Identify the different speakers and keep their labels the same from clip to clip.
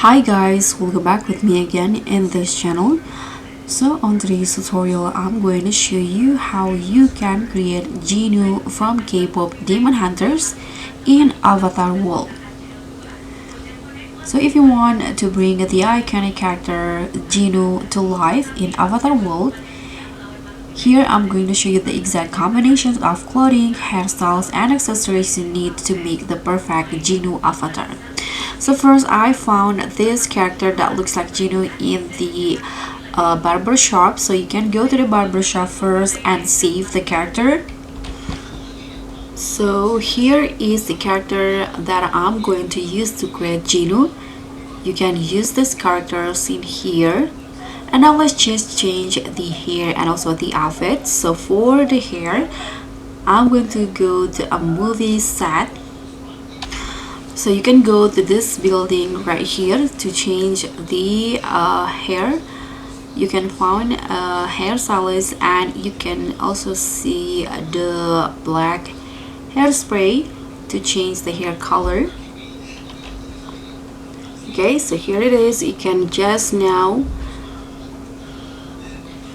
Speaker 1: Hi guys, welcome back with me again in this channel. So on today's tutorial, I'm going to show you how you can create Jinu from K-pop Demon Hunters in Avatar World. So if you want to bring the iconic character Jinu to life in Avatar World, here I'm going to show you the exact combinations of clothing, hairstyles, and accessories you need to make the perfect Jinu avatar. So first, I found this character that looks like Jinu in the barber shop. So you can go to the barber shop first and save the character. So here is the character that I'm going to use to create Jinu. You can use these characters in here. And now let's just change the hair and also the outfit. So for the hair, I'm going to go to a movie set. So you can go to this building right here to change the hair. You can find a hairstylist, and you can also see the black hairspray to change the hair color. Okay, so here it is. You can just now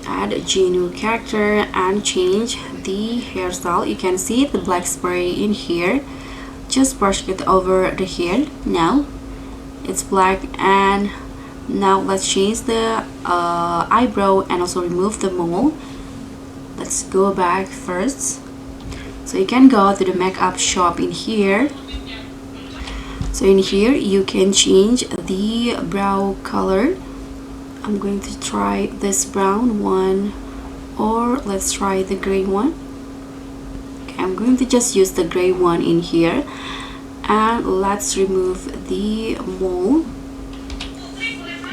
Speaker 1: add a Jinu character and change the hairstyle. You can see the black spray in here. Just brush it over the hair. Now it's black, and now let's change the eyebrow and also remove the mole. Let's go back first. So you can go to the makeup shop in here. So in here you can change the brow color. I'm going to try this brown one, or let's try the gray one. I'm going to just use the gray one in here, and let's remove the mole.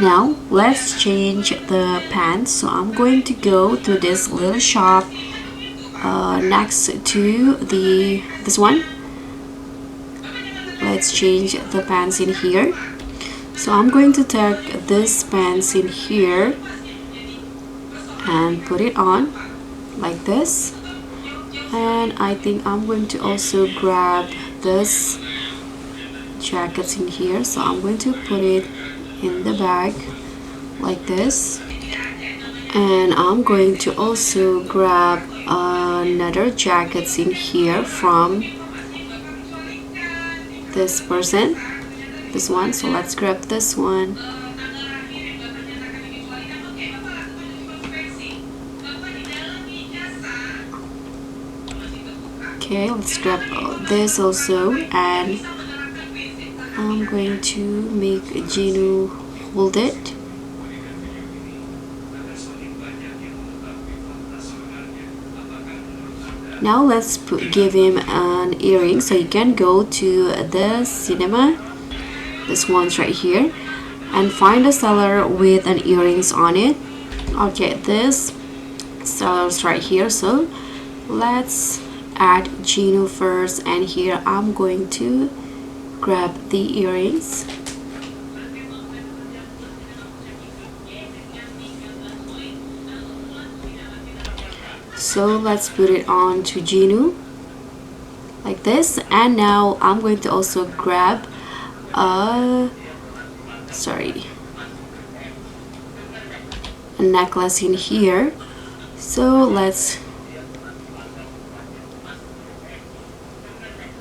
Speaker 1: Now let's change the pants. So I'm going to go to this little shop next to this one. Let's change the pants in here. So I'm going to take this pants in here and put it on like this. And I think I'm going to also grab this jacket in here. So I'm going to put it in the bag like this. And I'm going to also grab another jacket in here from this person. This one. So let's grab this one. Okay, let's grab this also, and I'm going to make Jinu hold it. Now let's give him an earring. So you can go to the cinema, this one's right here, and find a seller with an earrings on it. Okay, this seller's right here. So let's add Jinu first, and here I'm going to grab the earrings. So let's put it on to Jinu like this, and now I'm going to also grab a necklace in here. So let's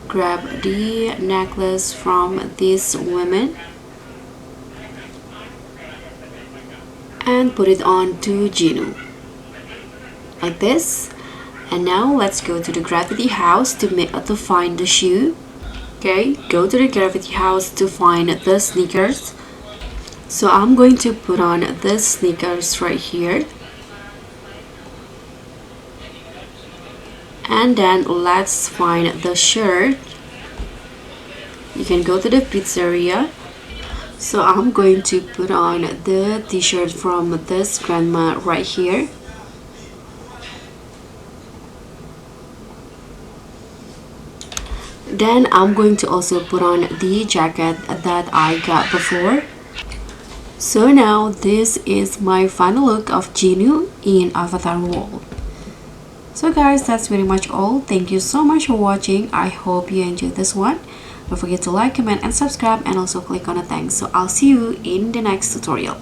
Speaker 1: grab the necklace from this woman and put it on to Jinu like this. And now let's go to the gravity house to find the shoe. Okay, go to the gravity house to find the sneakers. So I'm going to put on the sneakers right here. And then let's find the shirt. You can go to the pizzeria. So I'm going to put on the t-shirt from this grandma right here. Then I'm going to also put on the jacket that I got before. So now this is my final look of Jinu in Avatar World. So guys, that's pretty much all. Thank you so much for watching. I hope you enjoyed this one. Don't forget to like, comment, and subscribe, and also click on the thanks. So I'll see you in the next tutorial.